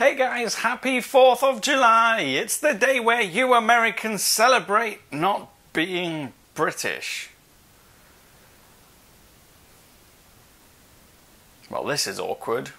Hey guys, happy 4th of July! It's the day where you Americans celebrate not being British. Well, this is awkward.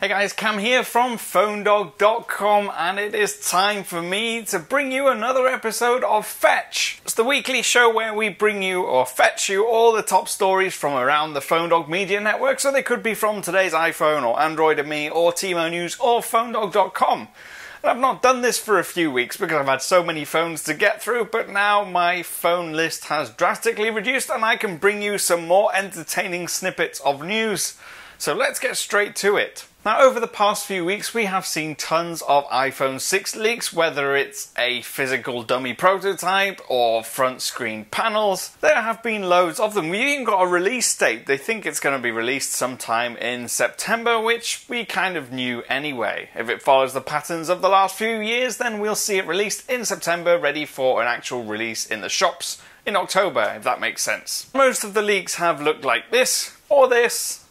Hey guys, Cam here from PhoneDog.com, and it is time for me to bring you another episode of Fetch. It's the weekly show where we bring you or fetch you all the top stories from around the PhoneDog media network, so they could be from today's iPhone or Android and Me or T-Mo News or PhoneDog.com. And I've not done this for a few weeks because I've had so many phones to get through, but now my phone list has drastically reduced and I can bring you some more entertaining snippets of news. So let's get straight to it. Now, over the past few weeks, we have seen tons of iPhone 6 leaks, whether it's a physical dummy prototype or front screen panels. There have been loads of them. We've even got a release date. They think it's going to be released sometime in September, which we kind of knew anyway. If it follows the patterns of the last few years, then we'll see it released in September, ready for an actual release in the shops in October, if that makes sense. Most of the leaks have looked like this, or this,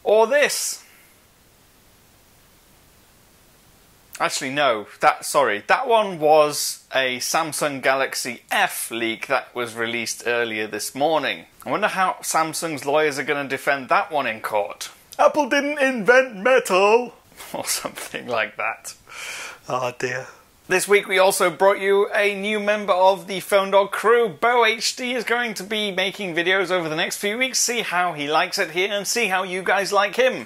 or this. Actually, no, that one was a Samsung Galaxy F leak that was released earlier this morning. I wonder how Samsung's lawyers are going to defend that one in court. Apple didn't invent metal! Or something like that. Oh dear. This week we also brought you a new member of the PhoneDog crew. Bo HD is going to be making videos over the next few weeks, see how he likes it here and see how you guys like him.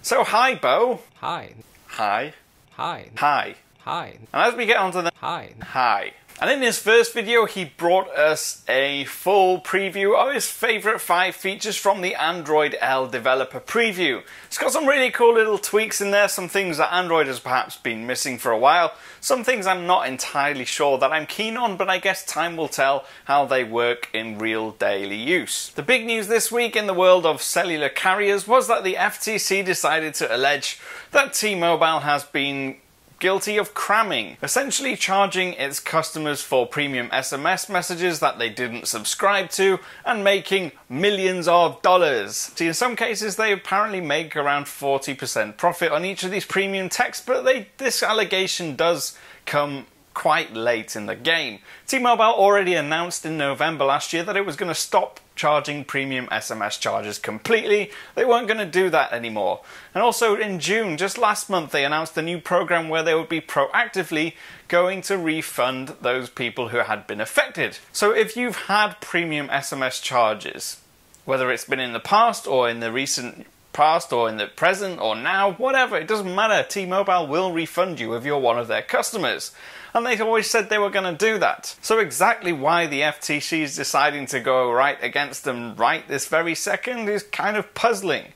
So hi Bo. Hi. Hi. Hi. Hi. Hi. And as we get on to the Hi. Hi. And in his first video, he brought us a full preview of his favourite 5 features from the Android L developer preview. It's got some really cool little tweaks in there, some things that Android has perhaps been missing for a while, some things I'm not entirely sure that I'm keen on, but I guess time will tell how they work in real daily use. The big news this week in the world of cellular carriers was that the FTC decided to allege that T-Mobile has been guilty of cramming, essentially charging its customers for premium SMS messages that they didn't subscribe to and making millions of dollars. See, in some cases they apparently make around 40% profit on each of these premium texts, but this allegation does come quite late in the game. T-Mobile already announced in November last year that it was going to stop charging premium SMS charges completely. They weren't going to do that anymore. And also in June, just last month, they announced a new program where they would be proactively going to refund those people who had been affected. So if you've had premium SMS charges, whether it's been in the past or in the recent past or in the present or now, whatever, it doesn't matter. T-Mobile will refund you if you're one of their customers. And they always said they were going to do that. So exactly why the FTC is deciding to go right against them right this very second is kind of puzzling.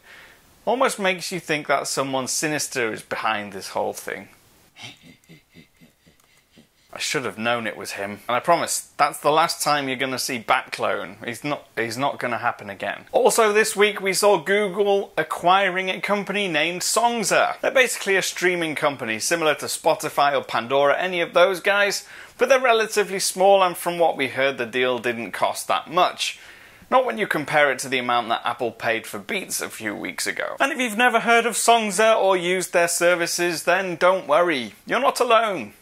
Almost makes you think that someone sinister is behind this whole thing. I should have known it was him. And I promise, that's the last time you're going to see Batclone. He's not going to happen again. Also this week we saw Google acquiring a company named Songza. They're basically a streaming company similar to Spotify or Pandora, any of those guys, but they're relatively small, and from what we heard the deal didn't cost that much. Not when you compare it to the amount that Apple paid for Beats a few weeks ago. And if you've never heard of Songza or used their services, then don't worry, you're not alone.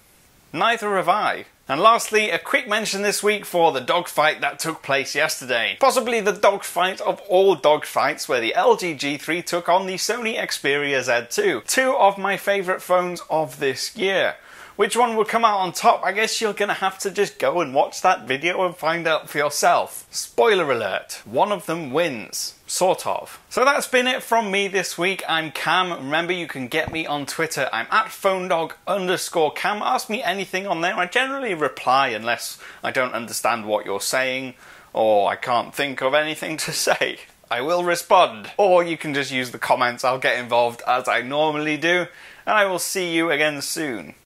Neither have I. And lastly, a quick mention this week for the dogfight that took place yesterday. Possibly the dogfight of all dogfights, where the LG G3 took on the Sony Xperia Z2. 2 of my favourite phones of this year. Which one will come out on top? I guess you're going to have to just go and watch that video and find out for yourself. Spoiler alert, one of them wins. Sort of. So that's been it from me this week. I'm Cam. Remember, you can get me on Twitter. I'm at PhoneDog_Cam. Ask me anything on there. I generally reply unless I don't understand what you're saying or I can't think of anything to say. I will respond. Or you can just use the comments. I'll get involved as I normally do. And I will see you again soon.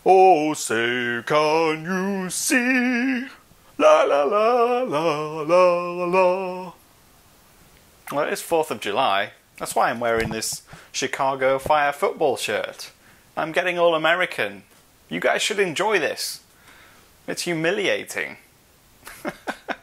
Oh, say, can you see? La la la la la la. Well, it's 4th of July. That's why I'm wearing this Chicago Fire football shirt. I'm getting all American. You guys should enjoy this. It's humiliating.